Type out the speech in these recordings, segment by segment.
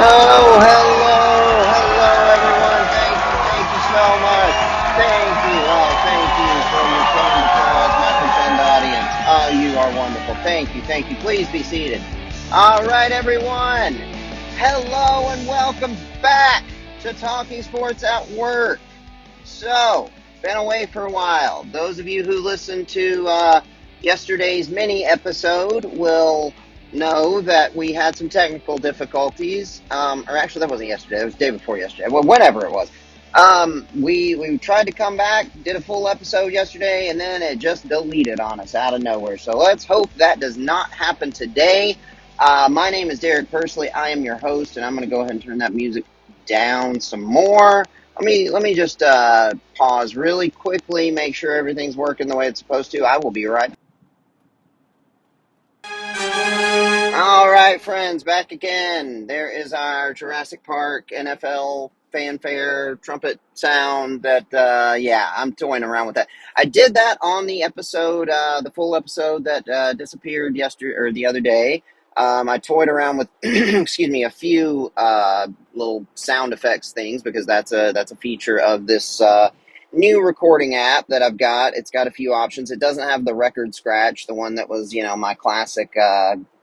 Oh, hello, everyone. Thank you so much. Thank you for your phone calls, my pretend audience. Oh, you are wonderful. Thank you. Please be seated. All right, everyone. Hello and welcome back to Talking Sports at Work. So, been away for a while. Those of you who listened to yesterday's mini episode will know that we had some technical difficulties. Or actually, that wasn't yesterday. It was the day before yesterday. Well, whatever it was. We tried to come back, did a full episode yesterday, and then it just deleted on us out of nowhere. So let's hope that does not happen today. My name is Derek Persley. I am your host, and I'm going to go ahead and turn that music down some more. Let me just pause really quickly, make sure everything's working the way it's supposed to. I will be right. All right, friends, back again. There is our Jurassic Park NFL fanfare trumpet sound that yeah, I'm toying around with that. I did that on the episode, the full episode that disappeared yesterday or the other day. I toyed around with excuse me, a few little sound effects things because that's a feature of this new recording app that I've got. It's got a few options. It doesn't have the record scratch, the one that was, my classic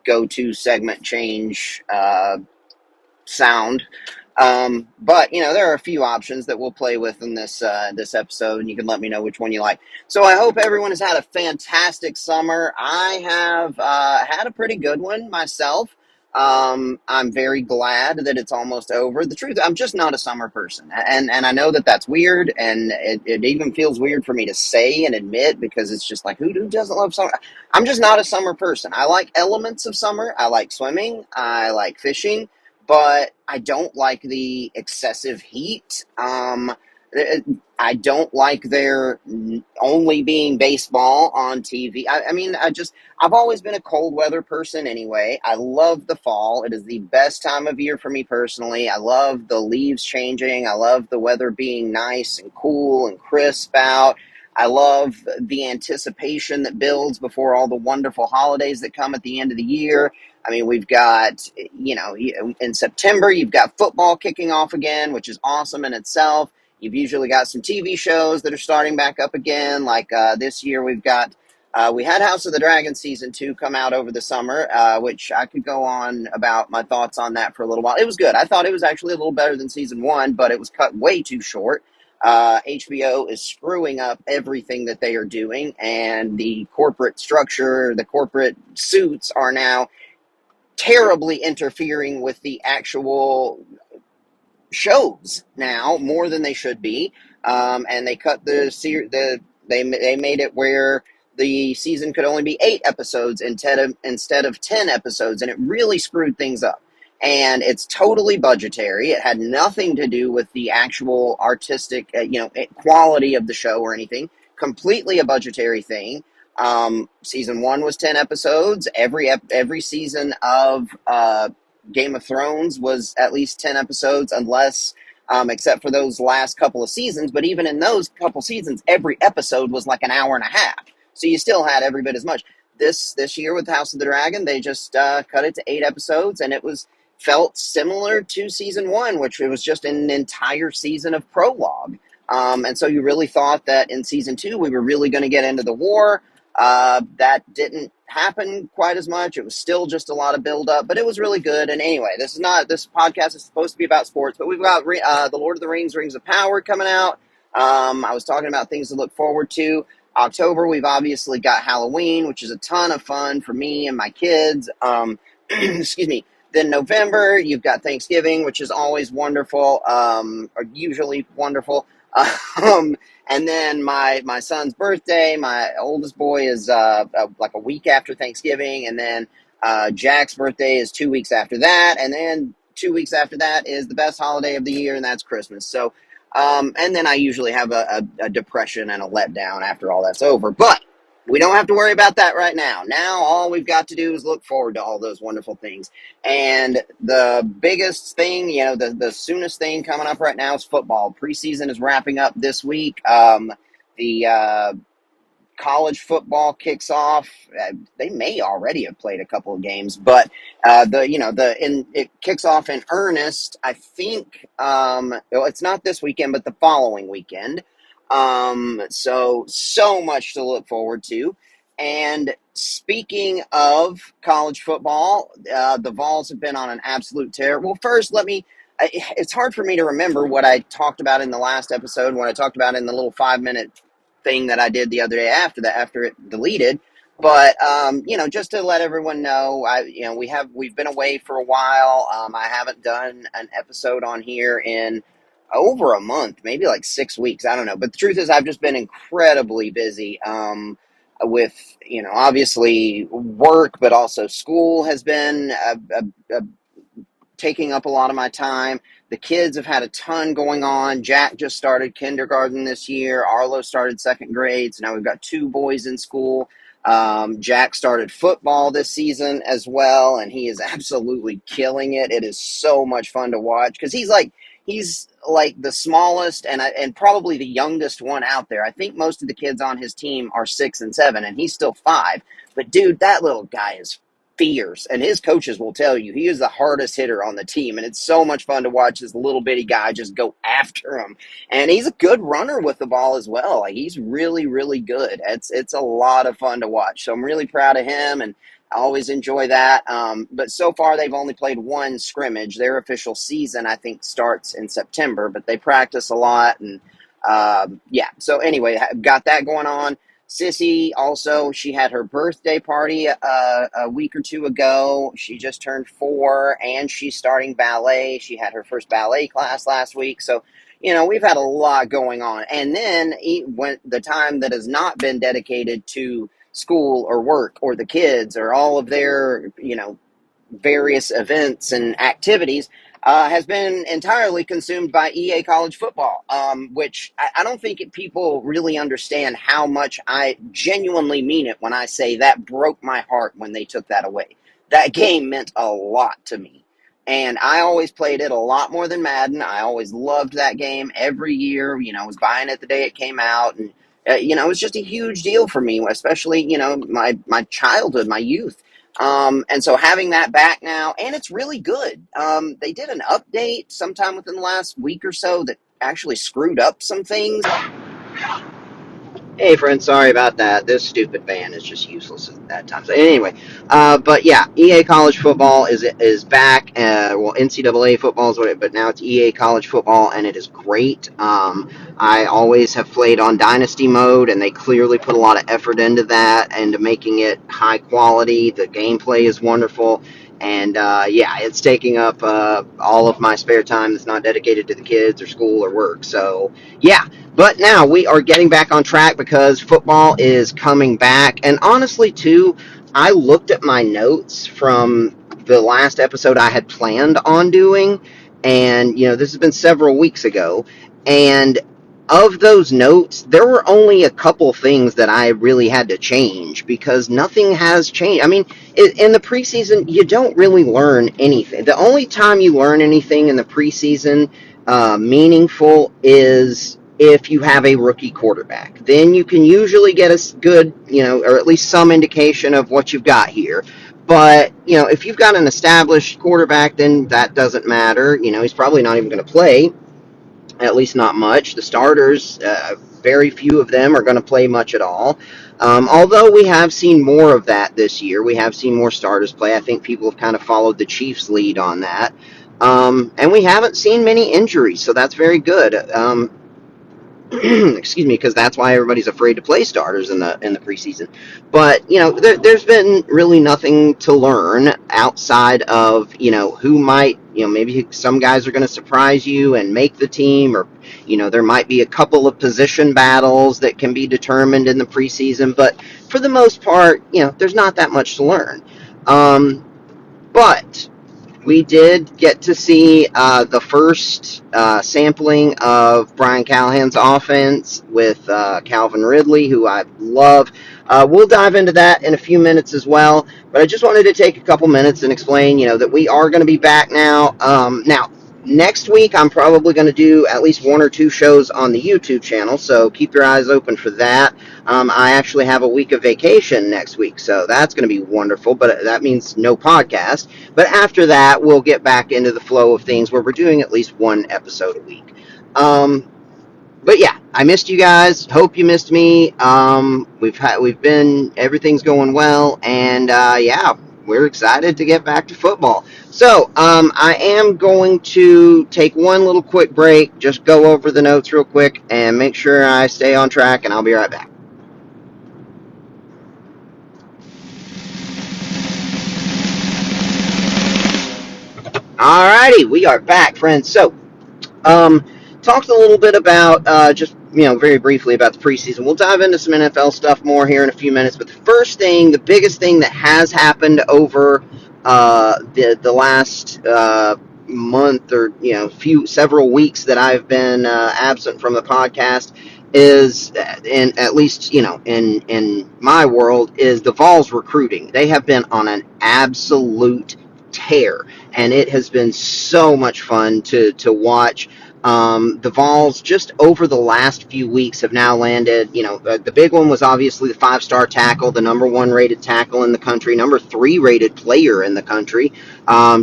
go-to segment change sound. But there are a few options that we'll play with in this episode, and you can let me know which one you like. So I hope everyone has had a fantastic summer. I have had a pretty good one myself. I'm very glad that it's almost over. The truth, I'm just not a summer person, and I know that that's weird, and it even feels weird for me to say and admit because it's just like who doesn't love summer? I'm just not a summer person. I like elements of summer. I like swimming. I like fishing, but I don't like the excessive heat. I don't like there only being baseball on TV. I've always been a cold weather person anyway. I love the fall. It is the best time of year for me personally. I love the leaves changing. I love the weather being nice and cool and crisp out. I love the anticipation that builds before all the wonderful holidays that come at the end of the year. I mean, we've got, in September, you've got football kicking off again, which is awesome in itself. You've usually got some TV shows that are starting back up again. Like this year, we had House of the Dragon season 2 come out over the summer, which I could go on about my thoughts on that for a little while. It was good. I thought it was actually a little better than season 1, but it was cut way too short. HBO is screwing up everything that they are doing, and the corporate structure, the corporate suits are now terribly interfering with the actual shows now more than they should be, and they cut they made it where the season could only be 8 episodes instead of 10 episodes, and it really screwed things up. And it's totally budgetary. It had nothing to do with the actual artistic, quality of the show or anything. Completely a budgetary thing. Season 1 was 10 episodes. Every season of Game of Thrones was at least 10 episodes, unless, except for those last couple of seasons. But even in those couple seasons, every episode was like an hour and a half. So you still had every bit as much. This year with House of the Dragon, they just cut it to 8 episodes, and it felt similar to season 1, which it was just an entire season of prologue. And so you really thought that in season 2 we were really going to get into the war. That didn't happen quite as much. It was still just a lot of build-up, but it was really good. And anyway, this podcast is supposed to be about sports, but we've got the Lord of the Rings, Rings of Power coming out. I was talking about things to look forward to. October, we've obviously got Halloween, which is a ton of fun for me and my kids. Excuse me. Then November, you've got Thanksgiving, which is always wonderful, or usually wonderful. And then my son's birthday, my oldest boy is like a week after Thanksgiving, and then Jack's birthday is 2 weeks after that, and then 2 weeks after that is the best holiday of the year, and that's Christmas. So, and then I usually have a depression and a letdown after all that's over, but we don't have to worry about that right now. Now all we've got to do is look forward to all those wonderful things. And the biggest thing, the soonest thing coming up right now is football. Preseason is wrapping up this week. The college football kicks off. They may already have played a couple of games, but it kicks off in earnest. I think well, it's not this weekend, but the following weekend. So much to look forward to. And speaking of college football, the Vols have been on an absolute tear. Well, first, it's hard for me to remember what I talked about in the last episode, what I talked about in the little 5 minute thing that I did the other day after that, after it deleted. But just to let everyone know, we've been away for a while. I haven't done an episode on here in over a month, maybe like 6 weeks. I don't know. But the truth is, I've just been incredibly busy. With obviously work, but also school has been a taking up a lot of my time. The kids have had a ton going on. Jack just started kindergarten this year. Arlo started second grade. So now we've got two boys in school. Jack started football this season as well, and he is absolutely killing it. It is so much fun to watch because he's like the smallest and probably the youngest one out there. I think most of the kids on his team are 6 and 7, and he's still 5. But dude, that little guy is fierce, and his coaches will tell you he is the hardest hitter on the team, and it's so much fun to watch this little bitty guy just go after him. And he's a good runner with the ball as well. Like, he's really, really good. It's a lot of fun to watch. So I'm really proud of him, and I always enjoy that. But so far they've only played one scrimmage. Their official season, I think, starts in September, but they practice a lot, and yeah. So anyway, got that going on. Sissy also, she had her birthday party a week or two ago. She just turned 4, and she's starting ballet. She had her first ballet class last week. So, we've had a lot going on. And then when the time that has not been dedicated to school or work or the kids or all of their, various events and activities has been entirely consumed by EA college football, which I don't think people really understand how much I genuinely mean it when I say that broke my heart when they took that away. That game meant a lot to me. And I always played it a lot more than Madden. I always loved that game every year. I was buying it the day it came out. And, it was just a huge deal for me, especially, my childhood, my youth. And so having that back now, and it's really good. They did an update sometime within the last week or so that actually screwed up some things. Hey, friend, sorry about that. This stupid van is just useless at that time. So anyway, but yeah, EA College Football is back. Well, NCAA football is what it, but now it's EA College Football, and it is great. I always have played on Dynasty mode, and they clearly put a lot of effort into that and to making it high quality. The gameplay is wonderful. And yeah, it's taking up all of my spare time that's not dedicated to the kids or school or work. So yeah, but now we are getting back on track because football is coming back. And honestly, too, I looked at my notes from the last episode I had planned on doing. And, this has been several weeks ago. And of those notes, there were only a couple things that I really had to change because nothing has changed. I mean, in the preseason, you don't really learn anything. The only time you learn anything in the preseason meaningful is if you have a rookie quarterback. Then you can usually get a good, or at least some indication of what you've got here. But, if you've got an established quarterback, then that doesn't matter. He's probably not even going to play, at least not much. The starters, very few of them are going to play much at all. Although we have seen more of that this year. We have seen more starters play. I think people have kind of followed the Chiefs' lead on that. And we haven't seen many injuries, so that's very good. Excuse me, because that's why everybody's afraid to play starters in the preseason. But there's been really nothing to learn outside of who might maybe some guys are going to surprise you and make the team, or there might be a couple of position battles that can be determined in the preseason. But for the most part, there's not that much to learn. But we did get to see the first sampling of Brian Callahan's offense with Calvin Ridley, who I love. We'll dive into that in a few minutes as well, but I just wanted to take a couple minutes and explain, that we are going to be back now. Now, Next week, I'm probably going to do at least one or two shows on the YouTube channel, so keep your eyes open for that. I actually have a week of vacation next week, so that's going to be wonderful, but that means no podcast. But after that, we'll get back into the flow of things where we're doing at least one episode a week. But yeah, I missed you guys. Hope you missed me. We've been, everything's going well, and yeah, we're excited to get back to football. So I am going to take one little quick break, just go over the notes real quick, and make sure I stay on track, and I'll be right back. Alrighty, we are back, friends. So Um, talked a little bit about just very briefly about the preseason. We'll dive into some NFL stuff more here in a few minutes. But the first thing, the biggest thing that has happened over the last month or several weeks that I've been absent from the podcast is, in at least in my world, is the Vols recruiting. They have been on an absolute tear, and it has been so much fun to watch. The Vols just over the last few weeks have now landed. The big one was obviously the 5-star tackle, the number 1 rated tackle in the country, number 3 rated player in the country,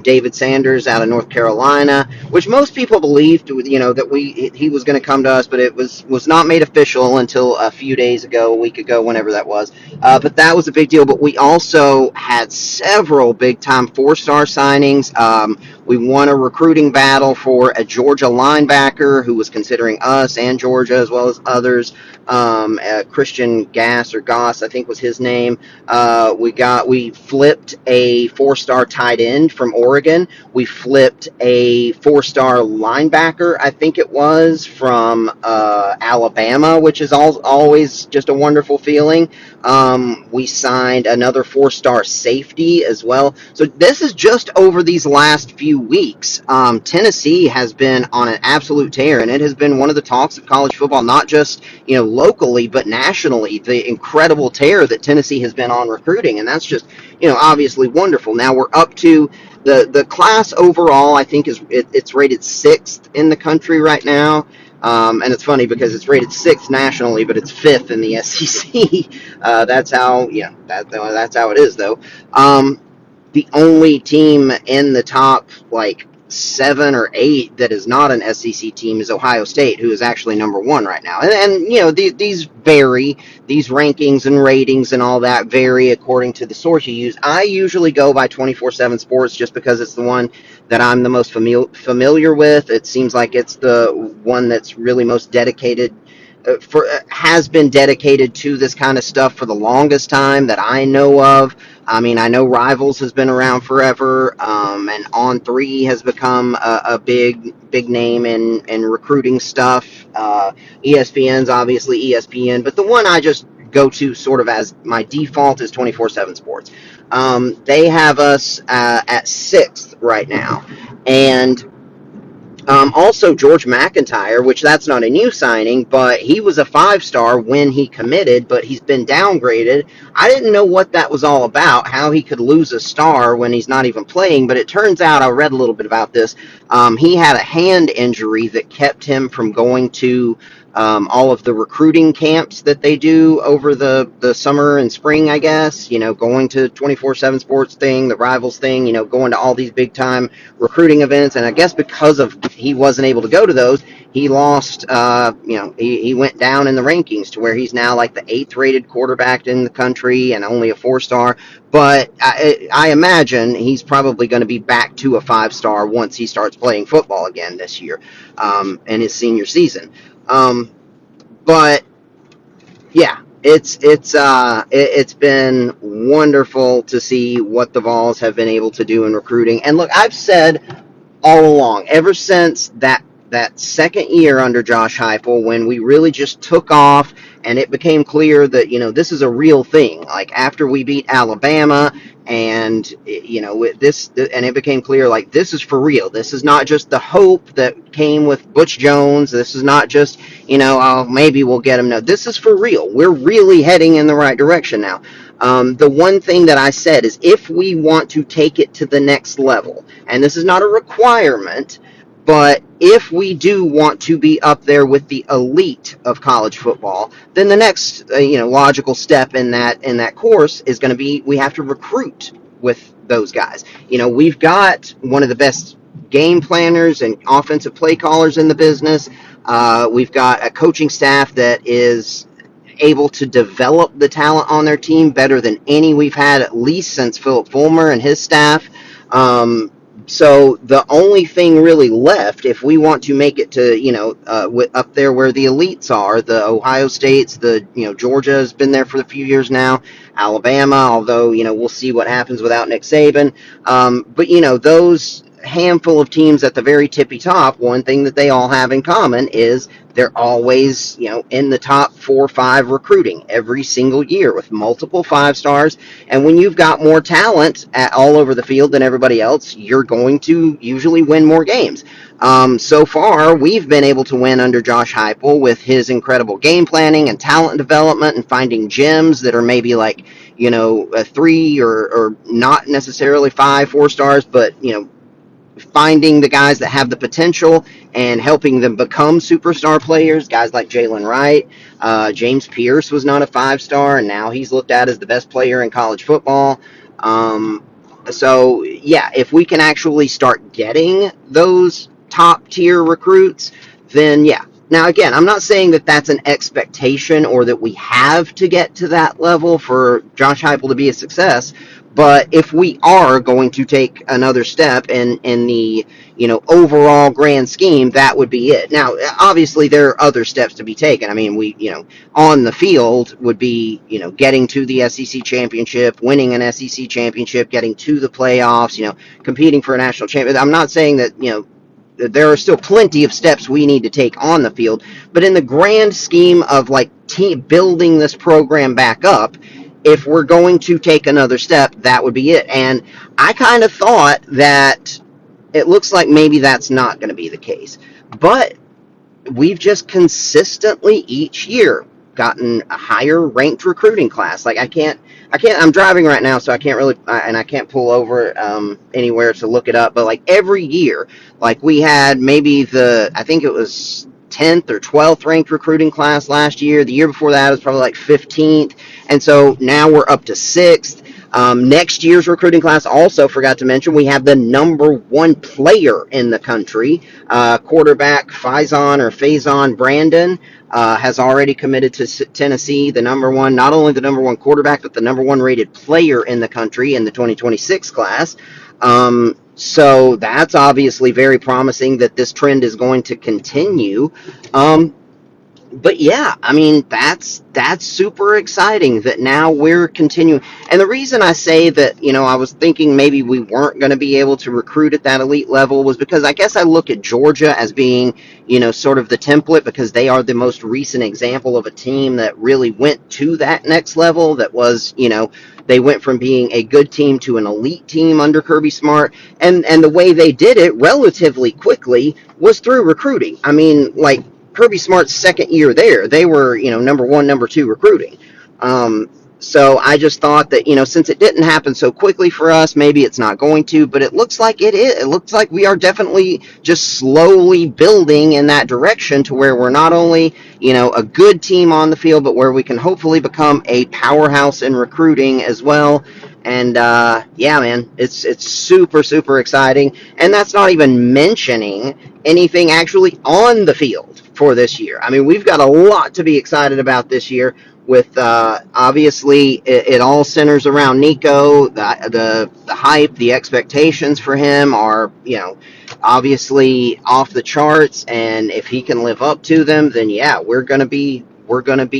David Sanders out of North Carolina, which most people believed, that he was going to come to us, but it was not made official until a few days ago, a week ago, whenever that was. But that was a big deal. But we also had several big time 4-star signings. We won a recruiting battle for a Georgia linebacker who was considering us and Georgia as well as others. Christian Gass or Goss, I think was his name. We flipped a 4-star tight end from Oregon. We flipped a 4-star linebacker, I think it was, from Alabama, which is always just a wonderful feeling. We signed another 4-star safety as well. So this is just over these last few weeks. Tennessee has been on an absolute tear, and it has been one of the talks of college football, not just locally but nationally. The incredible tear that Tennessee has been on recruiting, and that's just obviously wonderful. Now we're up to the class overall. I think it's rated 6th in the country right now. And it's funny because it's rated 6th nationally, but it's 5th in the SEC. That's how it is, though. The only team in the top 7 or 8 that is not an SEC team is Ohio State, who is actually number 1 right now. And these vary. These rankings and ratings and all that vary according to the source you use. I usually go by 24/7 Sports just because it's the one that I'm the most familiar with. It seems like it's the one that's really most dedicated has been dedicated to this kind of stuff for the longest time that I know of. I mean, I know Rivals has been around forever, and On3 has become a big name in recruiting stuff. ESPN's obviously ESPN, but the one I just go to sort of as my default is 24/7 Sports. They have us at 6th right now, and also, George McIntyre, which that's not a new signing, but he was a 5-star when he committed, but he's been downgraded. I didn't know what that was all about, how he could lose a star when he's not even playing, but it turns out, I read a little bit about this, he had a hand injury that kept him from going to all of the recruiting camps that they do over the summer and spring, I guess, going to 24/7 Sports thing, the Rivals thing, going to all these big time recruiting events. And I guess because of he wasn't able to go to those, he lost, he went down in the rankings to where he's now like the 8th rated quarterback in the country and only a 4-star. But I imagine he's probably going to be back to a 5-star once he starts playing football again this year, in his senior season. But yeah, it's been wonderful to see what the Vols have been able to do in recruiting. And look, I've said all along, ever since that second year under Josh Heupel, when we really just took off and it became clear that this is a real thing. Like after we beat Alabama, and and it became clear this is for real. This is not just the hope that came with Butch Jones. This is not just oh, maybe we'll get him. No, this is for real. We're really heading in the right direction now. The one thing that I said is if we want to take it to the next level, and this is not a requirement, But if we do want to be up there with the elite of college football, then the next logical step in that course is going to be we have to recruit with those guys. We've got one of the best game planners and offensive play callers in the business. We've got a coaching staff that is able to develop the talent on their team better than any we've had, at least since Philip Fulmer and his staff. So the only thing really left, if we want to make it to, up there where the elites are, the Ohio States, Georgia has been there for a few years now, Alabama, although, we'll see what happens without Nick Saban. But, those handful of teams at the very tippy top, one thing that they all have in common is they're always, in the top 4 or 5 recruiting every single year with multiple 5 stars. And when you've got more talent all over the field than everybody else, you're going to usually win more games. So far, we've been able to win under Josh Heupel with his incredible game planning and talent development and finding gems that are maybe like, a 3 or not necessarily 5, 4 stars, but, finding the guys that have the potential and helping them become superstar players, guys like Jalen Wright. James Pierce was not a 5 star, and now he's looked at as the best player in college football. So, yeah, if we can actually start getting those top tier recruits, then yeah. Now, again, I'm not saying that that's an expectation or that we have to get to that level for Josh Heupel to be a success. But if we are going to take another step in the overall grand scheme, that would be it. Now, obviously, there are other steps to be taken. I mean, we on the field would be getting to the SEC championship, winning an SEC championship, getting to the playoffs, competing for a national championship. I'm not saying that there are still plenty of steps we need to take on the field, but in the grand scheme of like building this program back up, if we're going to take another step, that would be it. And I kind of thought that it looks like maybe that's not going to be the case. But we've just consistently each year gotten a higher ranked recruiting class. Like I'm driving right now, so I can't really, and I can't pull over anywhere to look it up. But like every year, like we had maybe I think it was 10th or 12th ranked recruiting class last year. The year before that was probably like 15th. And so now we're up to 6th. Next year's recruiting class, also forgot to mention, we have the number 1 player in the country. Quarterback Faison Brandon has already committed to Tennessee, not only the number 1 quarterback, but the number 1 rated player in the country in the 2026 class. So that's obviously very promising that this trend is going to continue. But yeah, I mean, that's super exciting that now we're continuing. And the reason I say that, I was thinking maybe we weren't going to be able to recruit at that elite level was because I guess I look at Georgia as being, sort of the template, because they are the most recent example of a team that really went to that next level. That was, they went from being a good team to an elite team under Kirby Smart. And the way they did it relatively quickly was through recruiting. I mean, like, Kirby Smart's second year there, they were, number 1, number 2 recruiting. So I just thought that, since it didn't happen so quickly for us, maybe it's not going to, but it looks like it is. It looks like we are definitely just slowly building in that direction to where we're not only, a good team on the field, but where we can hopefully become a powerhouse in recruiting as well. And yeah, man, it's super, super exciting. And that's not even mentioning anything actually on the field for this year. I mean, we've got a lot to be excited about this year. With obviously, it all centers around Nico. The hype, the expectations for him are obviously off the charts. And if he can live up to them, then yeah, we're gonna be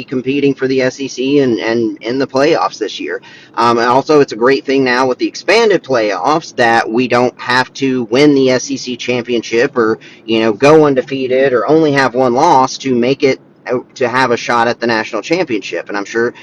competing for the SEC and in the playoffs this year. And also, it's a great thing now with the expanded playoffs that we don't have to win the SEC championship or go undefeated or only have 1 loss to make it to have a shot at the national championship. And I'm sure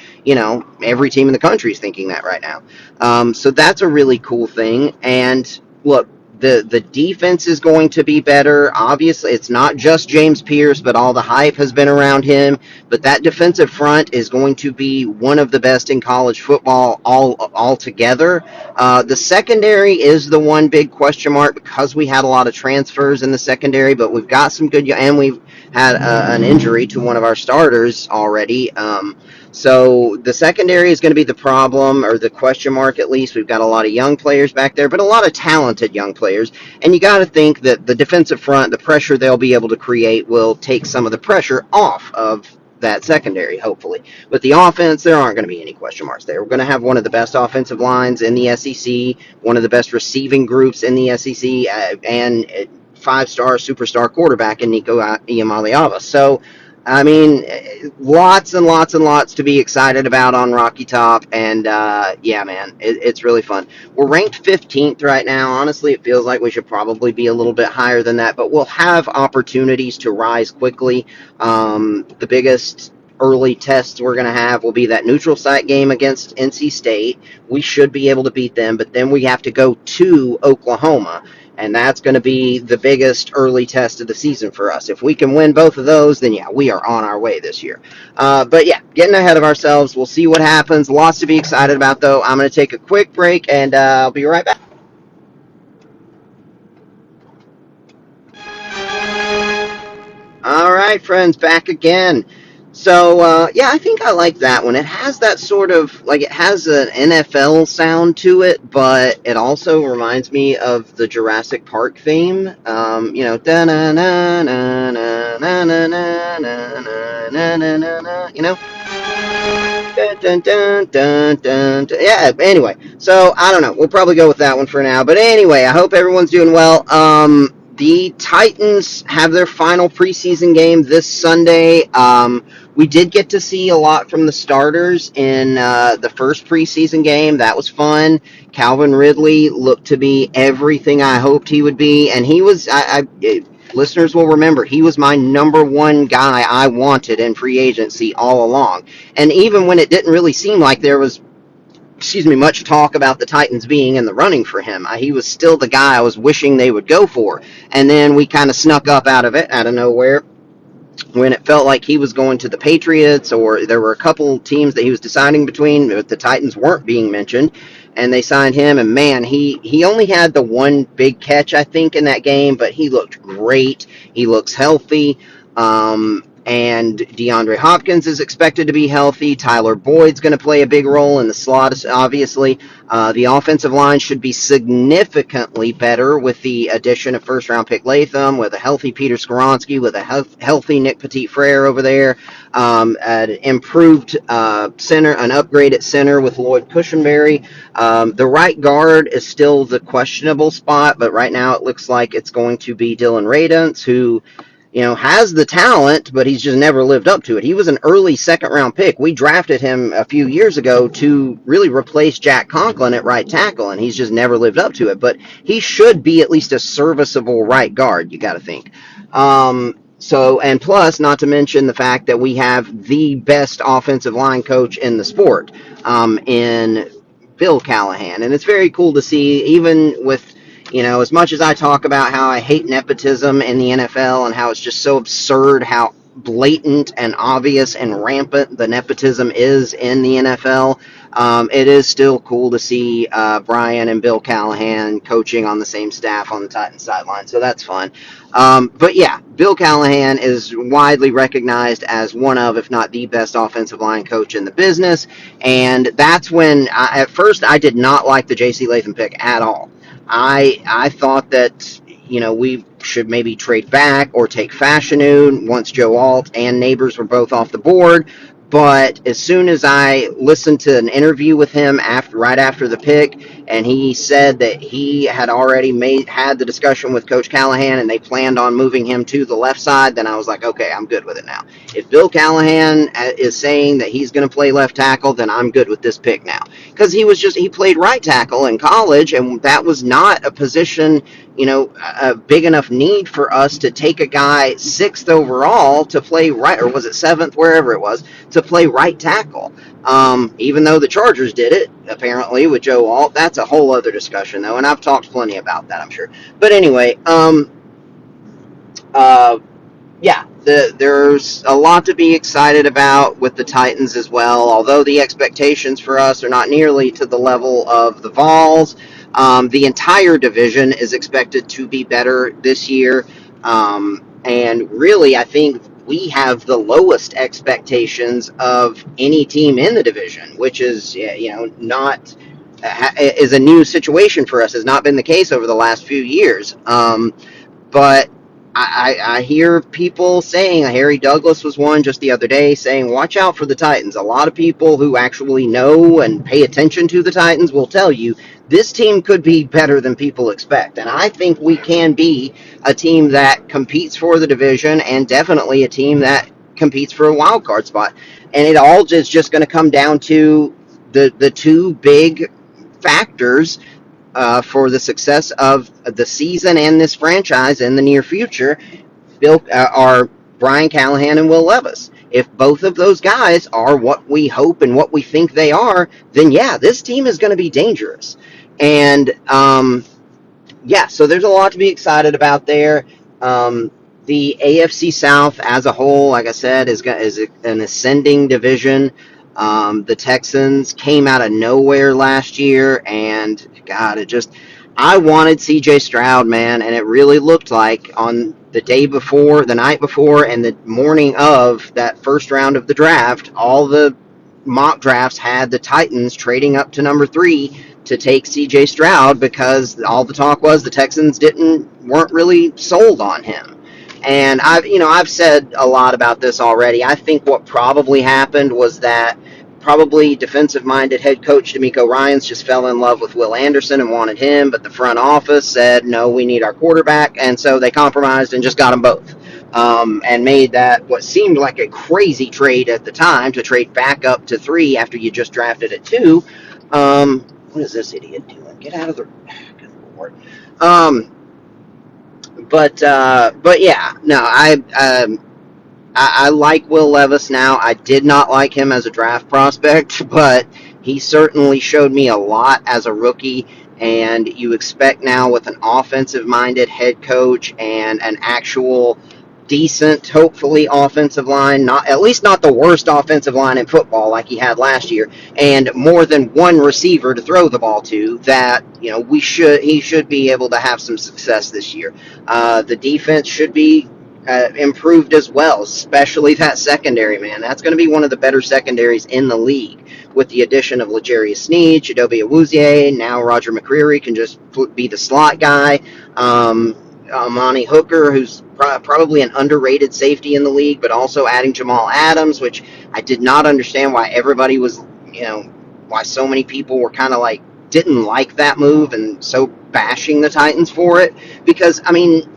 every team in the country is thinking that right now. So that's a really cool thing. And look, The defense is going to be better. Obviously, it's not just James Pierce, but all the hype has been around him. But that defensive front is going to be one of the best in college football all together. The secondary is the one big question mark because we had a lot of transfers in the secondary, but we've got some good, and we've had an injury to one of our starters already. So the secondary is going to be the problem, or the question mark at least. We've got a lot of young players back there, but a lot of talented young players. And you got to think that the defensive front, the pressure they'll be able to create will take some of the pressure off of that secondary, hopefully. With the offense, there aren't going to be any question marks there. We're going to have one of the best offensive lines in the SEC, one of the best receiving groups in the SEC, and five-star superstar quarterback in Nico Iamaleava. So, I mean, lots and lots and lots to be excited about on Rocky Top, and yeah, man, it's really fun. We're ranked 15th right now. Honestly, it feels like we should probably be a little bit higher than that, but we'll have opportunities to rise quickly. The biggest early tests we're going to have will be that neutral site game against NC State. We should be able to beat them, but then we have to go to Oklahoma. And that's going to be the biggest early test of the season for us. If we can win both of those, then yeah, we are on our way this year. But yeah, getting ahead of ourselves. We'll see what happens. Lots to be excited about, though. I'm going to take a quick break, and I'll be right back. All right, friends, back again. So, yeah, I think I like that one. It has that sort of, like, it has an NFL sound to it, but it also reminds me of the Jurassic Park theme. Da na na na na na na na na na na na, Dun, dun, dun, dun, dun, dun. Yeah, anyway, so I don't know. We'll probably go with that one for now. But anyway, I hope everyone's doing well. The Titans have their final preseason game this Sunday. We did get to see a lot from the starters in the first preseason game. That was fun. Calvin Ridley looked to be everything I hoped he would be, and he was. Listeners will remember he was my number one guy I wanted in free agency all along. And even when it didn't really seem like there was, much talk about the Titans being in the running for him, he was still the guy I was wishing they would go for. And then we kind of snuck up out of nowhere, when it felt like he was going to the Patriots, or there were a couple teams that he was deciding between, but the Titans weren't being mentioned, and they signed him. And man, he only had the one big catch, I think, in that game, but he looked great. He looks healthy. And DeAndre Hopkins is expected to be healthy. Tyler Boyd's going to play a big role in the slot, obviously. The offensive line should be significantly better with the addition of first-round pick Latham, with a healthy Peter Skoronski, with a healthy Nick Petit-Frere over there, an improved center, an upgraded center with Lloyd Cushenberry. The right guard is still the questionable spot, but right now it looks like it's going to be Dylan Radunz, who has the talent, but he's just never lived up to it. He was an early second-round pick. We drafted him a few years ago to really replace Jack Conklin at right tackle, and he's just never lived up to it. But he should be at least a serviceable right guard, you got to think. And plus, not to mention the fact that we have the best offensive line coach in the sport, in Bill Callahan. And it's very cool to see, even with as much as I talk about how I hate nepotism in the NFL and how it's just so absurd how blatant and obvious and rampant the nepotism is in the NFL, it is still cool to see Brian and Bill Callahan coaching on the same staff on the Titans sideline. So that's fun. But yeah, Bill Callahan is widely recognized as one of, if not the best offensive line coach in the business. And that's when, at first, I did not like the J.C. Latham pick at all. I thought that, we should maybe trade back or take Fashanu once Joe Alt and Neighbors were both off the board. But as soon as I listened to an interview with him right after the pick, and he said that he had already had the discussion with Coach Callahan and they planned on moving him to the left side, then I was like, okay, I'm good with it now. If Bill Callahan is saying that he's going to play left tackle, then I'm good with this pick now. Because he played right tackle in college, and that was not a position a big enough need for us to take a guy sixth overall to play right, or was it seventh, wherever it was, to play right tackle. Even though the Chargers did it, apparently, with Joe Alt. That's a whole other discussion, though, and I've talked plenty about that, I'm sure. But anyway, uh, yeah, there's a lot to be excited about with the Titans as well. Although the expectations for us are not nearly to the level of the Vols, the entire division is expected to be better this year. And really, I think we have the lowest expectations of any team in the division, which is, not is a new situation for us. Has not been the case over the last few years. But I hear people saying, Harry Douglas was one just the other day, saying, watch out for the Titans. A lot of people who actually know and pay attention to the Titans will tell you this team could be better than people expect. And I think we can be a team that competes for the division, and definitely a team that competes for a wild card spot. And it all is just going to come down to the two big factors for the success of the season and this franchise in the near future. Bill are Brian Callahan and Will Levis. If both of those guys are what we hope and what we think they are, then yeah, this team is going to be dangerous. And yeah, so there's a lot to be excited about there. The AFC South as a whole, like I said, is an ascending division. The Texans came out of nowhere last year, and God, I wanted C.J. Stroud, man, and it really looked like on the day before, the night before, and the morning of that first round of the draft, all the mock drafts had the Titans trading up to number 3 to take C.J. Stroud, because all the talk was the Texans weren't really sold on him. And I've said a lot about this already. I think what probably happened was that probably defensive-minded head coach DeMeco Ryans just fell in love with Will Anderson and wanted him, but the front office said, no, we need our quarterback, and so they compromised and just got them both. And made that what seemed like a crazy trade at the time, to trade back up to 3 after you just drafted at 2. What is this idiot doing? Get out of the... Good Lord. But yeah, no, I like Will Levis now. I did not like him as a draft prospect, but he certainly showed me a lot as a rookie. And you expect now, with an offensive-minded head coach and an actual decent, hopefully, offensive line, at least not the worst offensive line in football like he had last year, and more than one receiver to throw the ball to, that he should be able to have some success this year. The defense should be improved as well, especially that secondary, man. That's going to be one of the better secondaries in the league, with the addition of L'Jarius Sneed, Chidobe Awuzie. Now Roger McCreary can just be the slot guy. Amani Hooker, who's probably an underrated safety in the league, but also adding Jamal Adams, which I did not understand why everybody was, why so many people were kind of like, didn't like that move and so bashing the Titans for it. Because, I mean,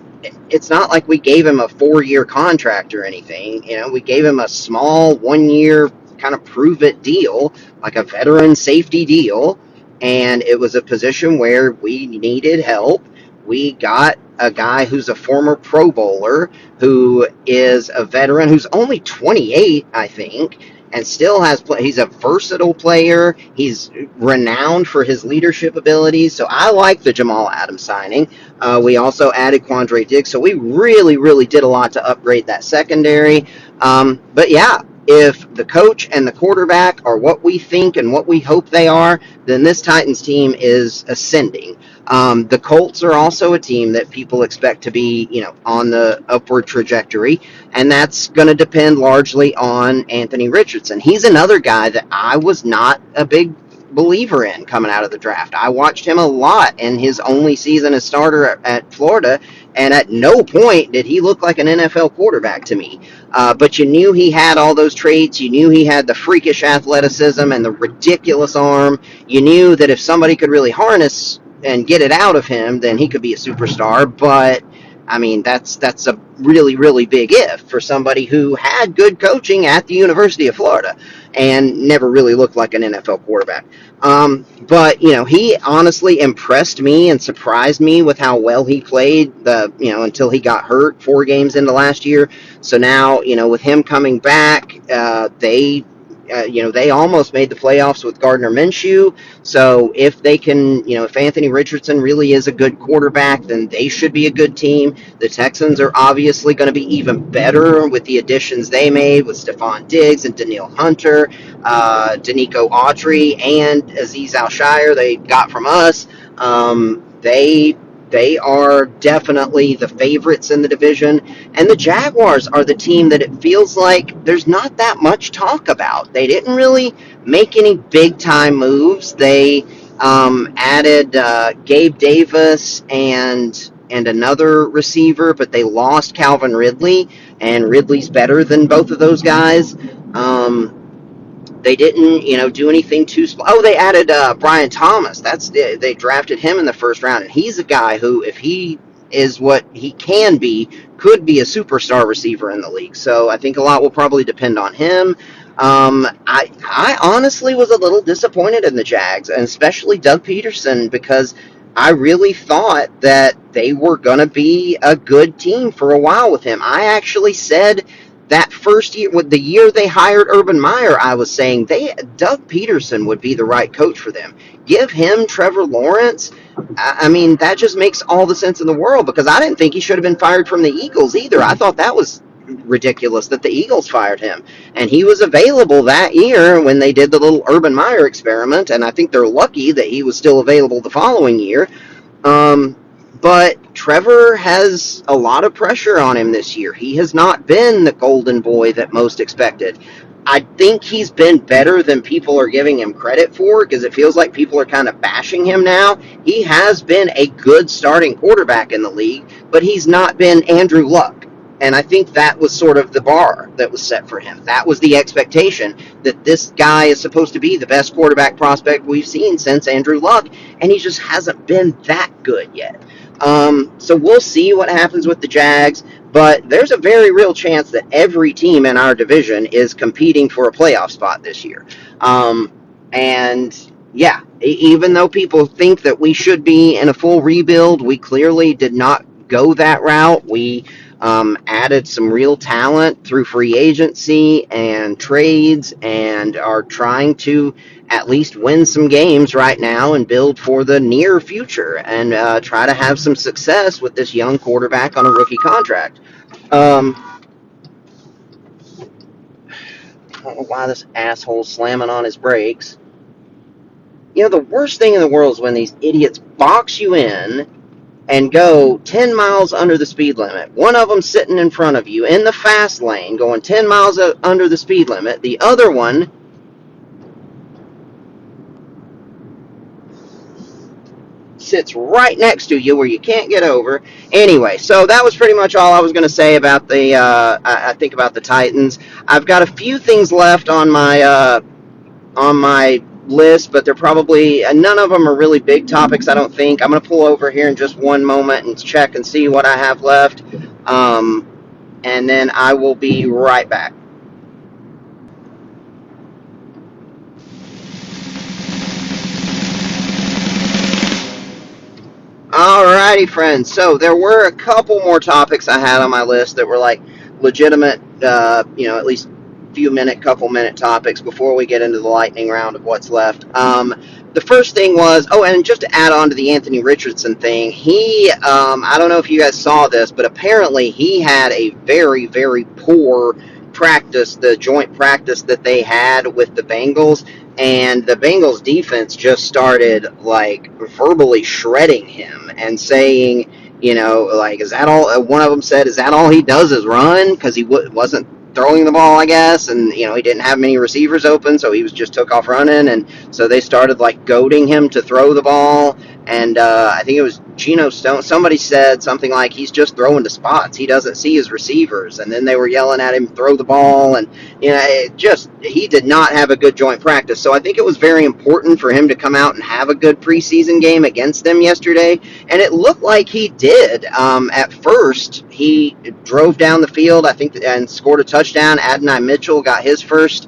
it's not like we gave him a 4-year contract or anything. We gave him a small 1-year kind of prove-it deal, like a veteran safety deal, and it was a position where we needed help. We got a guy who's a former Pro Bowler, who is a veteran, who's only 28, I think, and still he's a versatile player. He's renowned for his leadership abilities. So I like the Jamal Adams signing. We also added Quandre Diggs. So we really, really did a lot to upgrade that secondary. But yeah, if the coach and the quarterback are what we think and what we hope they are, then this Titans team is ascending. The Colts are also a team that people expect to be, on the upward trajectory, and that's going to depend largely on Anthony Richardson. He's another guy that I was not a big believer in coming out of the draft. I watched him a lot in his only season as starter at Florida, and at no point did he look like an NFL quarterback to me. But you knew he had all those traits. You knew he had the freakish athleticism and the ridiculous arm. You knew that if somebody could really harness and get it out of him, then he could be a superstar. But I mean, that's really, really big if for somebody who had good coaching at the University of Florida and never really looked like an NFL quarterback. But he honestly impressed me and surprised me with how well he played until he got hurt 4 games into last year. So now, with him coming back, they almost made the playoffs with Gardner Minshew. So if they can, if Anthony Richardson really is a good quarterback, then they should be a good team. The Texans are obviously going to be even better with the additions they made with Stephon Diggs and Danielle Hunter, Danico Autry, and Aziz Al-Shire they got from us. They are definitely the favorites in the division, and the Jaguars are the team that it feels like there's not that much talk about. They didn't really make any big time moves. They added Gabe Davis and another receiver, but they lost Calvin Ridley, and Ridley's better than both of those guys. They didn't, do anything too. Oh, they added Brian Thomas. They drafted him in the first round, and he's a guy who, if he is what he can be, could be a superstar receiver in the league. So I think a lot will probably depend on him. I honestly was a little disappointed in the Jags, and especially Doug Peterson, because I really thought that they were going to be a good team for a while with him. I actually said that first year, with the year they hired Urban Meyer, I was saying Doug Peterson would be the right coach for them. Give him Trevor Lawrence. I mean, that just makes all the sense in the world, because I didn't think he should have been fired from the Eagles either. I thought that was ridiculous that the Eagles fired him. And he was available that year when they did the little Urban Meyer experiment, and I think they're lucky that he was still available the following year. But Trevor has a lot of pressure on him this year. He has not been the golden boy that most expected. I think he's been better than people are giving him credit for, because it feels like people are kind of bashing him now. He has been a good starting quarterback in the league, but he's not been Andrew Luck. And I think that was sort of the bar that was set for him. That was the expectation, that this guy is supposed to be the best quarterback prospect we've seen since Andrew Luck, and he just hasn't been that good yet. So we'll see what happens with the Jags, but there's a very real chance that every team in our division is competing for a playoff spot this year. And yeah, even though people think that we should be in a full rebuild, we clearly did not go that route. We added some real talent through free agency and trades, and are trying to at least win some games right now and build for the near future, and try to have some success with this young quarterback on a rookie contract. I don't know why this asshole's slamming on his brakes. The worst thing in the world is when these idiots box you in and go 10 miles under the speed limit. One of them sitting in front of you in the fast lane going 10 miles under the speed limit. The other one sits right next to you where you can't get over. Anyway, so that was pretty much all I was going to say about I think about the Titans. I've got a few things left on my list, but they're probably none of them are really big topics, I don't think. I'm going to pull over here in just one moment and check and see what I have left, and then I will be right back. Alrighty, friends. So there were a couple more topics I had on my list that were like legitimate, at least couple minute topics before we get into the lightning round of what's left. The first thing was, and just to add on to the Anthony Richardson thing, I don't know if you guys saw this, but apparently he had a very, very poor practice, the joint practice that they had with the Bengals, and the Bengals defense just started like verbally shredding him and saying, like, is that all? One of them said, is that all he does is run? Because he wasn't throwing the ball, I guess, and he didn't have many receivers open, so he just took off running, and so they started like goading him to throw the ball. And I think it was Geno Stone. Somebody said something like he's just throwing to spots. He doesn't see his receivers. And then they were yelling at him, throw the ball. And, he did not have a good joint practice. So I think it was very important for him to come out and have a good preseason game against them yesterday. And it looked like he did. At first, he drove down the field, I think, and scored a touchdown. Adonai Mitchell got his first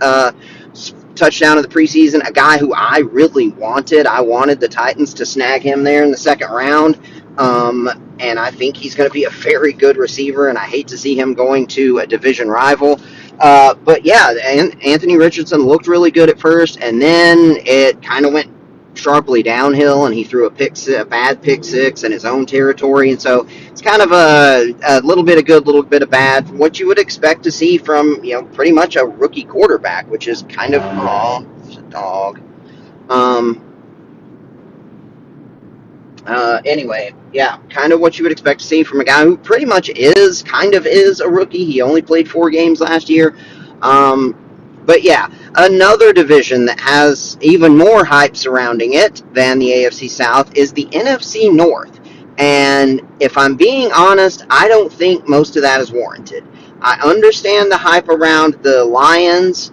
touchdown of the preseason, a guy who I really wanted. I wanted the Titans to snag him there in the second round. And I think he's going to be a very good receiver, and I hate to see him going to a division rival. But yeah, Anthony Richardson looked really good at first, and then it kind of went sharply downhill, and he threw a bad pick six in his own territory. And so it's kind of a little bit of good, little bit of bad, what you would expect to see from pretty much a rookie quarterback, which is kind of it's a dog. Anyway, yeah, kind of what you would expect to see from a guy who pretty much is a rookie. He only played 4 games last year. But yeah, another division that has even more hype surrounding it than the AFC South is the NFC North. And if I'm being honest, I don't think most of that is warranted. I understand the hype around the Lions.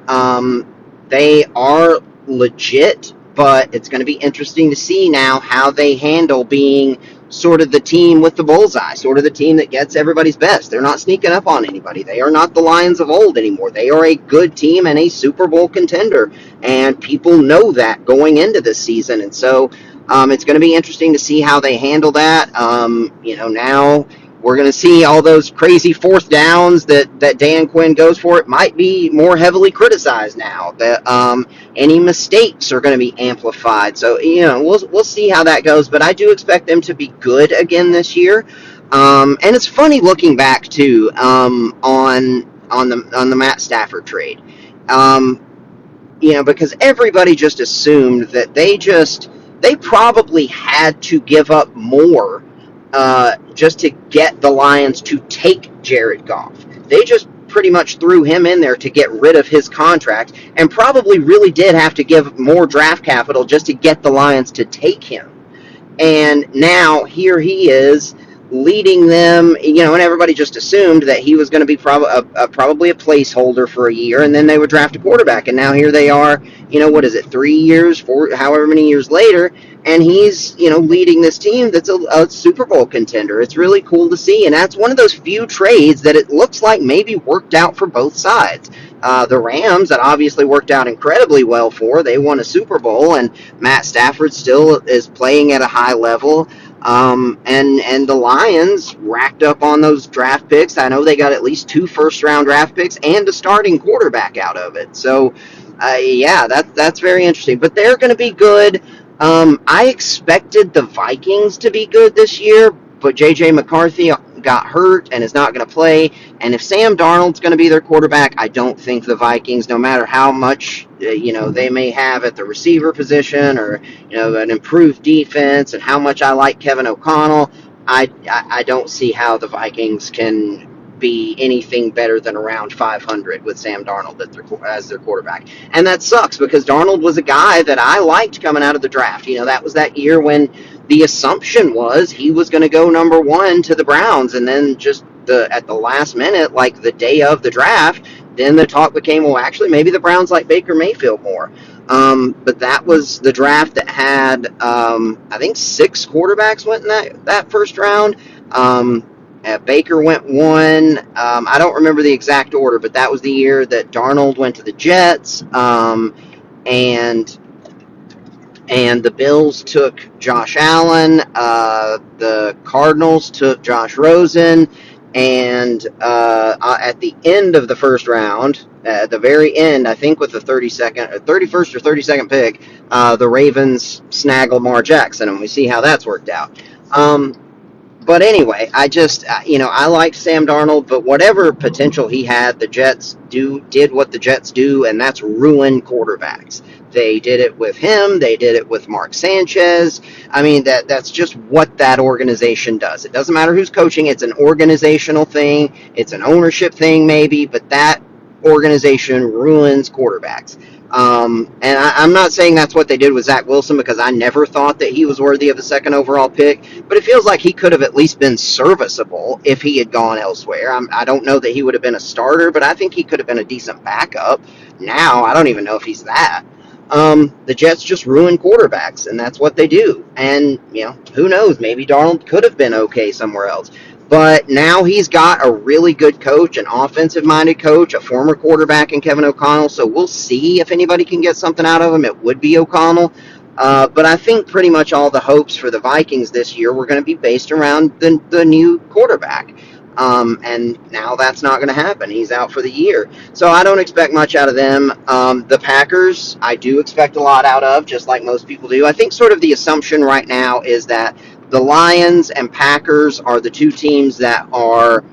They are legit, but it's going to be interesting to see now how they handle being sort of the team with the bullseye, sort of the team that gets everybody's best. They're not sneaking up on anybody. They are not the Lions of old anymore. They are a good team and a Super Bowl contender, and people know that going into this season. And so it's going to be interesting to see how they handle that. Now we're going to see all those crazy fourth downs that Dan Quinn goes for. It might be more heavily criticized now. That any mistakes are going to be amplified. So we'll see how that goes. But I do expect them to be good again this year. And it's funny looking back too on the Matt Stafford trade. Because everybody just assumed that they probably had to give up more just to get the Lions to take Jared Goff. They just pretty much threw him in there to get rid of his contract, and probably really did have to give more draft capital just to get the Lions to take him. And now here he is leading them, and everybody just assumed that he was going to be probably a placeholder for a year, and then they would draft a quarterback. And now here they are, what is it, 3 years, 4, however many years later, and he's, leading this team that's a Super Bowl contender. It's really cool to see, and that's one of those few trades that it looks like maybe worked out for both sides. The Rams, that obviously worked out incredibly well for. They won a Super Bowl, and Matt Stafford still is playing at a high level. And the Lions racked up on those draft picks. I know they got at least 2 first-round draft picks and a starting quarterback out of it. So, that's very interesting. But they're going to be good. I expected the Vikings to be good this year, but J.J. McCarthy got hurt and is not going to play. And if Sam Darnold's going to be their quarterback, I don't think the Vikings, no matter how much they may have at the receiver position or an improved defense and how much I like Kevin O'Connell, I don't see how the Vikings can be anything better than around 500 with Sam Darnold as their quarterback. And that sucks because Darnold was a guy that I liked coming out of the draft. That was that year when the assumption was he was going to go number 1 to the Browns, and then just at the last minute, like the day of the draft, then the talk became, well, actually, maybe the Browns like Baker Mayfield more. But that was the draft that had, I think, 6 quarterbacks went in that first round. Baker went 1. I don't remember the exact order, but that was the year that Darnold went to the Jets. And the Bills took Josh Allen. The Cardinals took Josh Rosen. And at the end of the first round, at the very end, I think with the 31st or 32nd pick, the Ravens snag Lamar Jackson, and we see how that's worked out. But anyway, I liked Sam Darnold, but whatever potential he had, the Jets did what the Jets do, and that's ruin quarterbacks. They did it with him. They did it with Mark Sanchez. I mean, that's just what that organization does. It doesn't matter who's coaching. It's an organizational thing. It's an ownership thing maybe, but that organization ruins quarterbacks. I'm not saying that's what they did with Zach Wilson because I never thought that he was worthy of a second overall pick, but it feels like he could have at least been serviceable if he had gone elsewhere. I don't know that he would have been a starter, but I think he could have been a decent backup. Now, I don't even know if he's that. The Jets just ruin quarterbacks, and that's what they do. And, who knows? Maybe Darnold could have been okay somewhere else. But now he's got a really good coach, an offensive-minded coach, a former quarterback in Kevin O'Connell. So we'll see if anybody can get something out of him. It would be O'Connell. But I think pretty much all the hopes for the Vikings this year were going to be based around the new quarterback. And now that's not going to happen. He's out for the year. So I don't expect much out of them. The Packers, I do expect a lot out of, just like most people do. I think sort of the assumption right now is that the Lions and Packers are the two teams that are,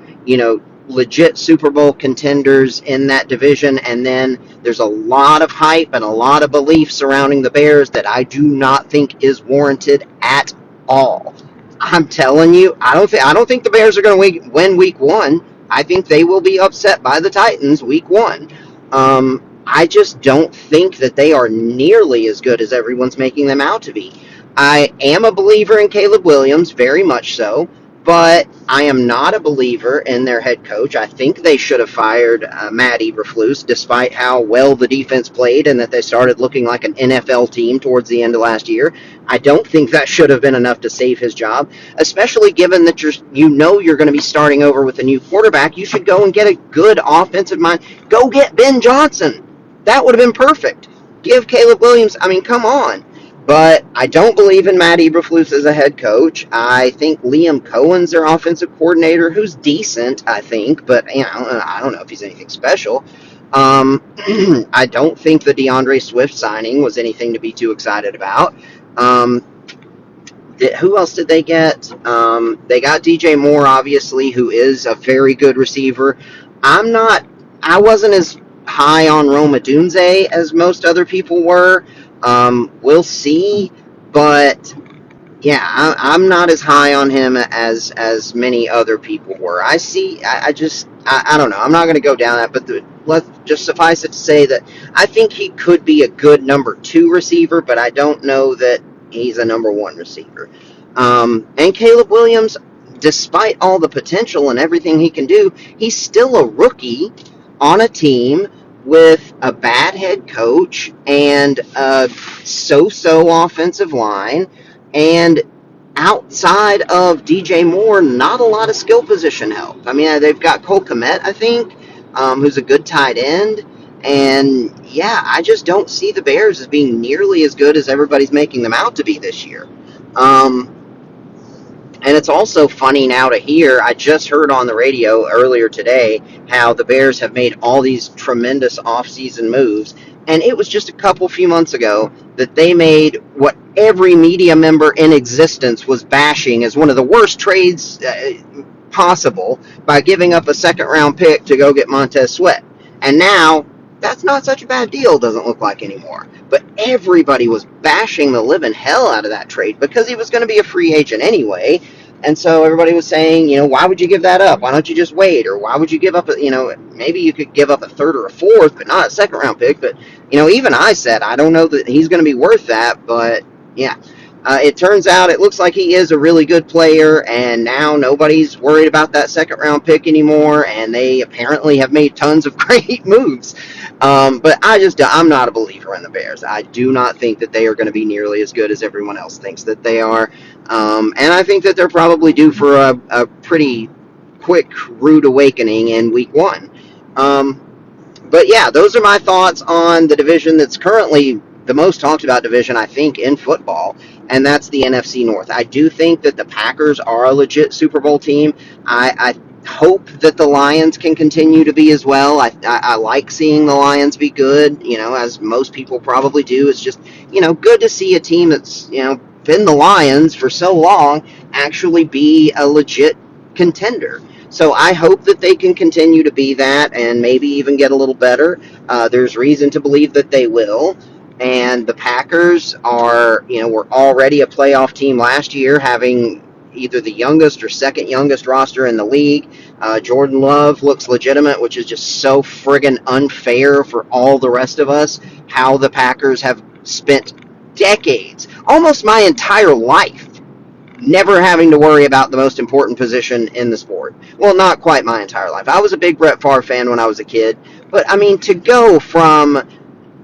legit Super Bowl contenders in that division. And then there's a lot of hype and a lot of belief surrounding the Bears that I do not think is warranted at all. I'm telling you, I don't think the Bears are going to win week 1. I think they will be upset by the Titans week 1. I just don't think that they are nearly as good as everyone's making them out to be. I am a believer in Caleb Williams, very much so, but I am not a believer in their head coach. I think they should have fired Matt Eberflus, despite how well the defense played and that they started looking like an NFL team towards the end of last year. I don't think that should have been enough to save his job, especially given that you're going to be starting over with a new quarterback. You should go and get a good offensive mind. Go get Ben Johnson. That would have been perfect. Give Caleb Williams, come on. But I don't believe in Matt Eberflus as a head coach. I think Liam Cohen's their offensive coordinator, who's decent, I think, but I don't know if he's anything special. I don't think the DeAndre Swift signing was anything to be too excited about. Who else did they get? They got DJ Moore, obviously, who is a very good receiver. I wasn't as high on Rome Odunze as most other people were. We'll see, but yeah, I'm not as high on him as many other people were. I don't know. I'm not going to go down that, but let's just suffice it to say that I think he could be a good number 2 receiver, but I don't know that he's a number 1 receiver. And Caleb Williams, despite all the potential and everything he can do, he's still a rookie on a team with a bad head coach and a so-so offensive line, and outside of DJ Moore, not a lot of skill position help. They've got Cole Kmet, I think, who's a good tight end, and yeah, I just don't see the Bears as being nearly as good as everybody's making them out to be this year. And it's also funny now to hear, I just heard on the radio earlier today how the Bears have made all these tremendous offseason moves. And it was just a few months ago that they made what every media member in existence was bashing as one of the worst trades possible by giving up a second-round pick to go get Montez Sweat. And now, that's not such a bad deal, doesn't look like anymore. But everybody was bashing the living hell out of that trade because he was going to be a free agent anyway. And so everybody was saying, why would you give that up? Why don't you just wait? Or why would you give up, maybe you could give up a third or a fourth, but not a second round pick. But, even I said, I don't know that he's going to be worth that. But, yeah. It turns out it looks like he is a really good player, and now nobody's worried about that second-round pick anymore, and they apparently have made tons of great moves. But I'm not a believer in the Bears. I do not think that they are going to be nearly as good as everyone else thinks that they are. And I think that they're probably due for a pretty quick, rude awakening in week 1. But yeah, those are my thoughts on the division that's currently the most talked about division, I think, in football, and that's the NFC North. I do think that the Packers are a legit Super Bowl team. I hope that the Lions can continue to be as well. I like seeing the Lions be good, as most people probably do. It's just, good to see a team that's, been the Lions for so long actually be a legit contender. So I hope that they can continue to be that and maybe even get a little better. There's reason to believe that they will. And the Packers were already a playoff team last year, having either the youngest or second youngest roster in the league. Jordan Love looks legitimate, which is just so friggin' unfair for all the rest of us. How the Packers have spent decades, almost my entire life, never having to worry about the most important position in the sport. Well, not quite my entire life. I was a big Brett Favre fan when I was a kid, but I mean, to go from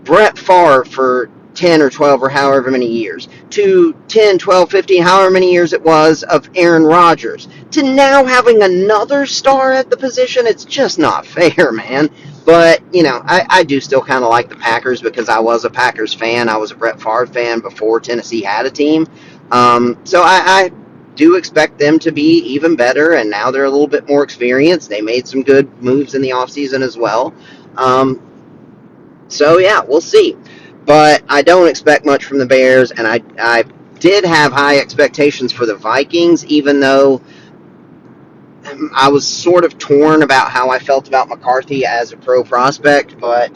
Brett Favre for 10 or 12 or however many years to 10, 12, 15, however many years it was of Aaron Rodgers to now having another star at the position, it's just not fair, man. But, I do still kind of like the Packers because I was a Packers fan. I was a Brett Favre fan before Tennessee had a team. So I do expect them to be even better, and now they're a little bit more experienced. They made some good moves in the offseason as well. So, yeah, we'll see. But I don't expect much from the Bears, and I did have high expectations for the Vikings, even though I was sort of torn about how I felt about McCarthy as a pro prospect. But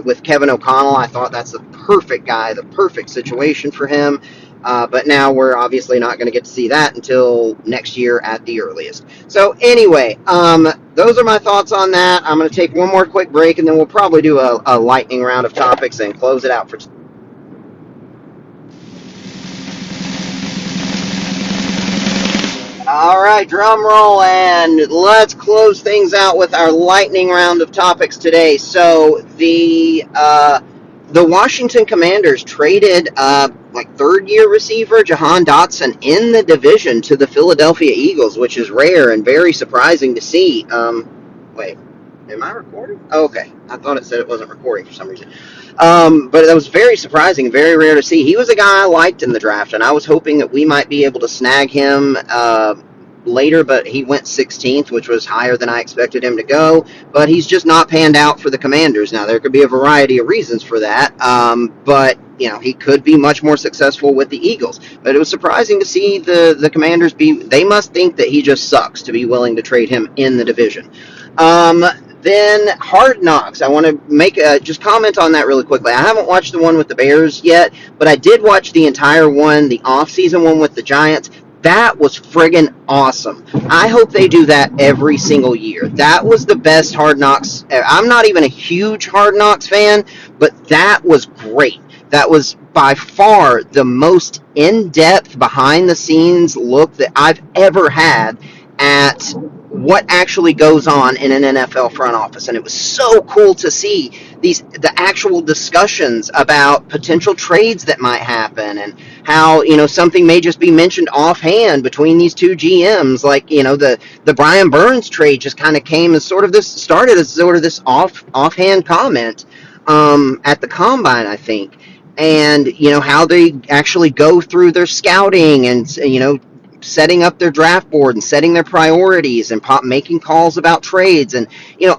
with Kevin O'Connell, I thought that's the perfect guy, the perfect situation for him. But now we're obviously not going to get to see that until next year at the earliest. So anyway, those are my thoughts on that. I'm going to take one more quick break, and then we'll probably do a lightning round of topics and close it out for today. All right, drum roll, and let's close things out with our lightning round of topics today. So the Washington Commanders traded third-year receiver Jahan Dotson in the division to the Philadelphia Eagles, which is rare and very surprising to see. Wait, am I recording? Oh, okay, I thought it said it wasn't recording for some reason. But that was very surprising, very rare to see. He was a guy I liked in the draft, and I was hoping that we might be able to snag him later, but he went 16th, which was higher than I expected him to go. But he's just not panned out for the Commanders. Now, there could be a variety of reasons for that, but he could be much more successful with the Eagles. But it was surprising to see the Commanders they must think that he just sucks to be willing to trade him in the division. Then Hard Knocks. I want to make just comment on that really quickly. I haven't watched the one with the Bears yet, but I did watch the entire one, the off-season one with the Giants. That was friggin' awesome. I hope they do that every single year. That was the best Hard Knocks. I'm not even a huge Hard Knocks fan, but that was great. That was by far the most in-depth, behind-the-scenes look that I've ever had at what actually goes on in an NFL front office. And it was so cool to see the actual discussions about potential trades that might happen and how, something may just be mentioned offhand between these two GMs. Like, the Brian Burns trade just kind of came as started as sort of this offhand comment at the Combine, I think. And, how they actually go through their scouting and, setting up their draft board and setting their priorities and making calls about trades and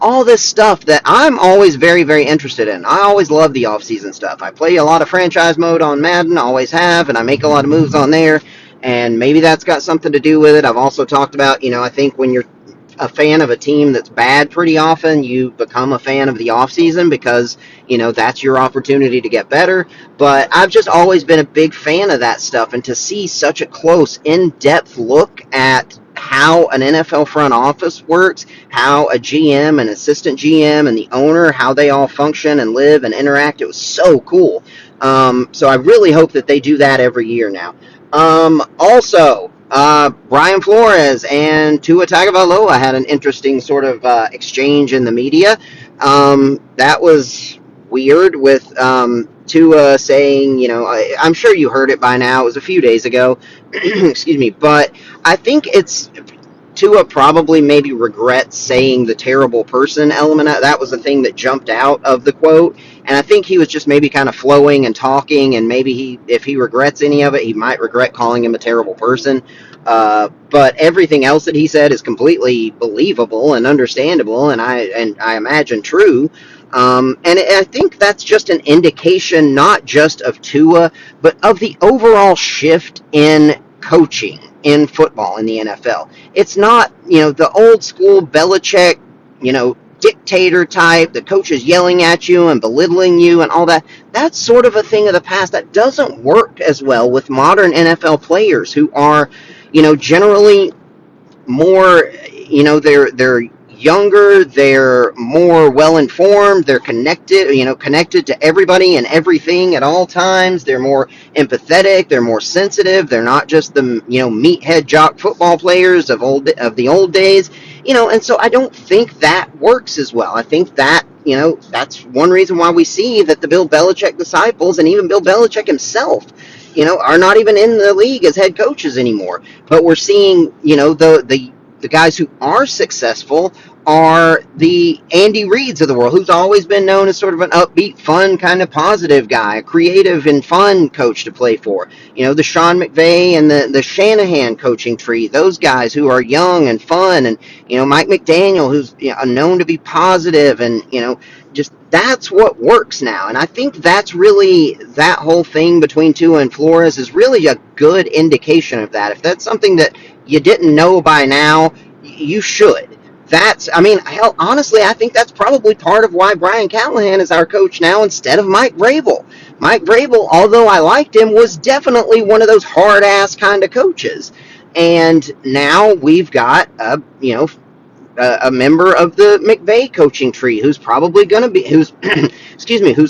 all this stuff that I'm always very, very interested in. I always love the off-season stuff. I play a lot of franchise mode on Madden, always have, and I make a lot of moves on there, and maybe that's got something to do with it. I've also talked about, I think when you're a fan of a team that's bad pretty often, you become a fan of the offseason because, that's your opportunity to get better. But I've just always been a big fan of that stuff, and to see such a close, in-depth look at how an NFL front office works, how a GM, an assistant GM, and the owner, how they all function and live and interact, it was so cool. So I really hope that they do that every year now. Also, Brian Flores and Tua Tagovailoa had an interesting sort of exchange in the media. That was weird with Tua saying, I'm sure you heard it by now. It was a few days ago. Excuse me. But I think Tua probably maybe regrets saying the terrible person element. That was the thing that jumped out of the quote. And I think he was just maybe kind of flowing and talking, and maybe if he regrets any of it, he might regret calling him a terrible person. But everything else that he said is completely believable and understandable, and I imagine true. And I think that's just an indication not just of Tua, but of the overall shift in coaching in football in the NFL. It's not, the old school Belichick, dictator type, the coach is yelling at you and belittling you and all that. That's sort of a thing of the past that doesn't work as well with modern NFL players who are, generally more, they're younger, they're more well informed, they're connected to everybody and everything at all times. They're more empathetic, they're more sensitive. They're not just the meathead jock football players of the old days. And so I don't think that works as well. I think that that's one reason why we see that the Bill Belichick disciples and even Bill Belichick himself are not even in the league as head coaches anymore. But we're seeing, the guys who are successful are the Andy Reids of the world, who's always been known as sort of an upbeat, fun, kind of positive guy, a creative and fun coach to play for. The Sean McVay and the Shanahan coaching tree, those guys who are young and fun, and Mike McDaniel, who's known to be positive, and just that's what works now. And I think that's really, that whole thing between Tua and Flores is really a good indication of that. If that's something that you didn't know by now, you should. Hell, honestly, I think that's probably part of why Brian Callahan is our coach now instead of Mike Vrabel. Mike Vrabel, although I liked him, was definitely one of those hard-ass kind of coaches. And now we've got a member of the McVay coaching tree who's probably going to be, who's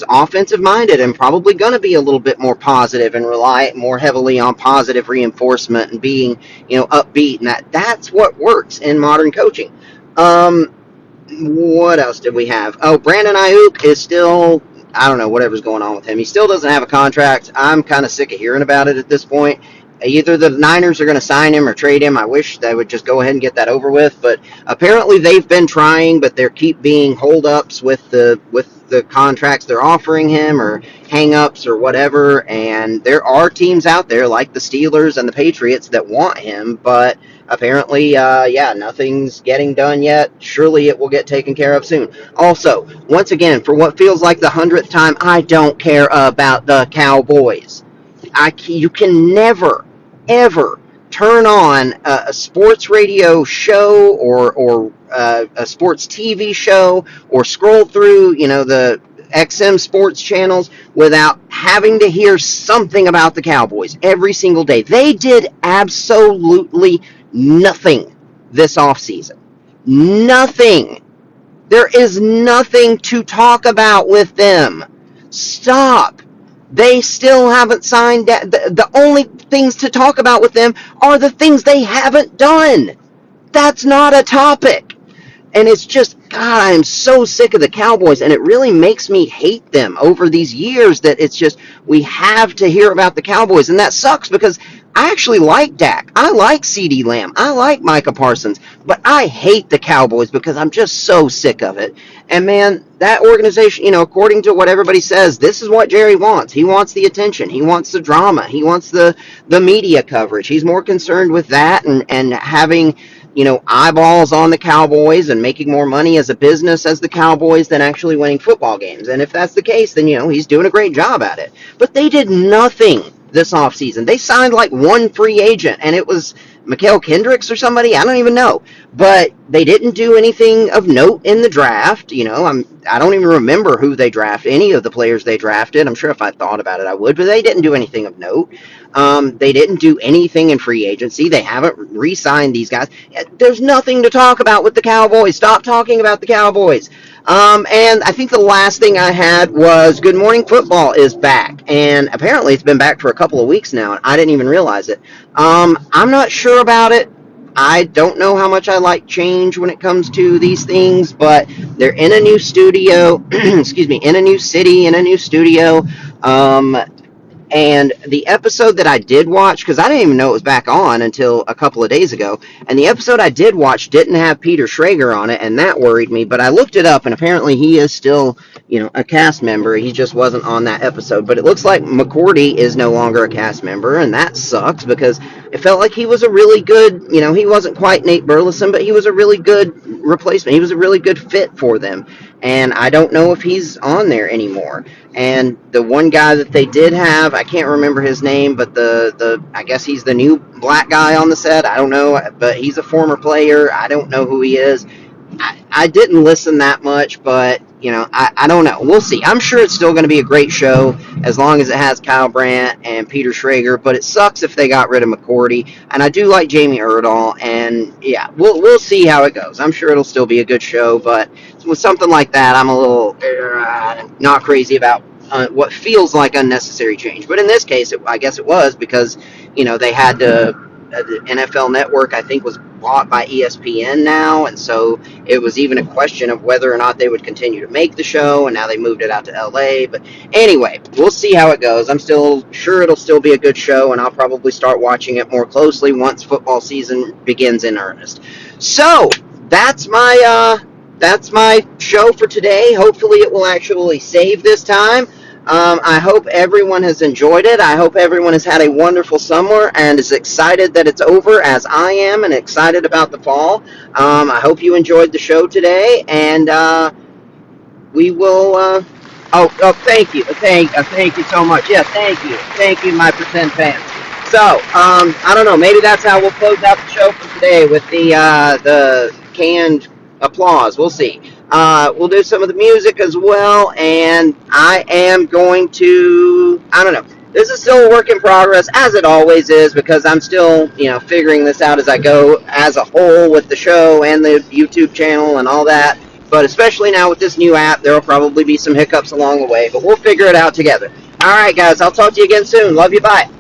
offensive minded and probably going to be a little bit more positive and rely more heavily on positive reinforcement and being, upbeat. And that's what works in modern coaching. What else did we have? Oh, Brandon Ayuk is still, I don't know, whatever's going on with him. He still doesn't have a contract. I'm kind of sick of hearing about it at this point. Either the Niners are going to sign him or trade him. I wish they would just go ahead and get that over with. But apparently they've been trying, but there keep being holdups with the contracts they're offering him, or hang-ups or whatever. And there are teams out there like the Steelers and the Patriots that want him, but apparently, nothing's getting done yet. Surely it will get taken care of soon. Also, once again, for what feels like the 100th time, I don't care about the Cowboys. You can never, ever turn on a sports radio show or a sports TV show or scroll through, the XM sports channels without having to hear something about the Cowboys every single day. They did absolutely nothing this offseason. Nothing. There is nothing to talk about with them. Stop. They still haven't signed. The only things to talk about with them are the things they haven't done. That's not a topic. And it's just, God, I am so sick of the Cowboys, and it really makes me hate them over these years that it's just, we have to hear about the Cowboys. And that sucks because I actually like Dak. I like CeeDee Lamb. I like Micah Parsons. But I hate the Cowboys because I'm just so sick of it. And, man, that organization, according to what everybody says, this is what Jerry wants. He wants the attention. He wants the drama. He wants the media coverage. He's more concerned with that and having eyeballs on the Cowboys and making more money as a business as the Cowboys than actually winning football games. And if that's the case, then, he's doing a great job at it. But they did nothing this offseason. They signed like one free agent, and it was Mikael Kendricks or somebody. I don't even know. But they didn't do anything of note in the draft. I don't even remember who they drafted, any of the players they drafted. I'm sure if I thought about it, I would. But they didn't do anything of note. They didn't do anything in free agency. They haven't re-signed these guys. There's nothing to talk about with the Cowboys. Stop talking about the Cowboys. And I think the last thing I had was Good Morning Football is back. And apparently it's been back for a couple of weeks now, and I didn't even realize it. I'm not sure about it. I don't know how much I like change when it comes to these things, but they're in a new studio, in a new city, in a new studio. And the episode that I did watch, because I didn't even know it was back on until a couple of days ago, and the episode I did watch didn't have Peter Schrager on it, and that worried me, but I looked it up, and apparently he is still, a cast member. He just wasn't on that episode, but it looks like McCourty is no longer a cast member, and that sucks, because it felt like he was a really good, he wasn't quite Nate Burleson, but he was a really good replacement. He was a really good fit for them, and I don't know if he's on there anymore. And the one guy that they did have, I can't remember his name, but I guess he's the new black guy on the set. I don't know, but he's a former player. I don't know who he is. I didn't listen that much, but I don't know. We'll see. I'm sure it's still going to be a great show as long as it has Kyle Brandt and Peter Schrager, but it sucks if they got rid of McCourty. And I do like Jamie Erdahl, and yeah, we'll see how it goes. I'm sure it'll still be a good show, but with something like that, I'm a little not crazy about what feels like unnecessary change. But in this case, I guess it was because they had to. The NFL Network, I think, was bought by ESPN now, and so it was even a question of whether or not they would continue to make the show, and now they moved it out to LA. But anyway, we'll see how it goes. I'm still sure it'll still be a good show, and I'll probably start watching it more closely once football season begins in earnest. So that's my show for today. Hopefully, it will actually save this time. I hope everyone has enjoyed it. I hope everyone has had a wonderful summer and is excited that it's over, as I am, and excited about the fall. I hope you enjoyed the show today, and we will. Thank you, thank you so much. Yes, thank you, my pretend fans. So, I don't know. Maybe that's how we'll close out the show for today with the canned applause. We'll see. We'll do some of the music as well, and I am going to. I don't know. This is still a work in progress, as it always is, because I'm still, figuring this out as I go, as a whole, with the show and the YouTube channel and all that. But especially now with this new app, there will probably be some hiccups along the way, but we'll figure it out together. All right, guys, I'll talk to you again soon. Love you. Bye.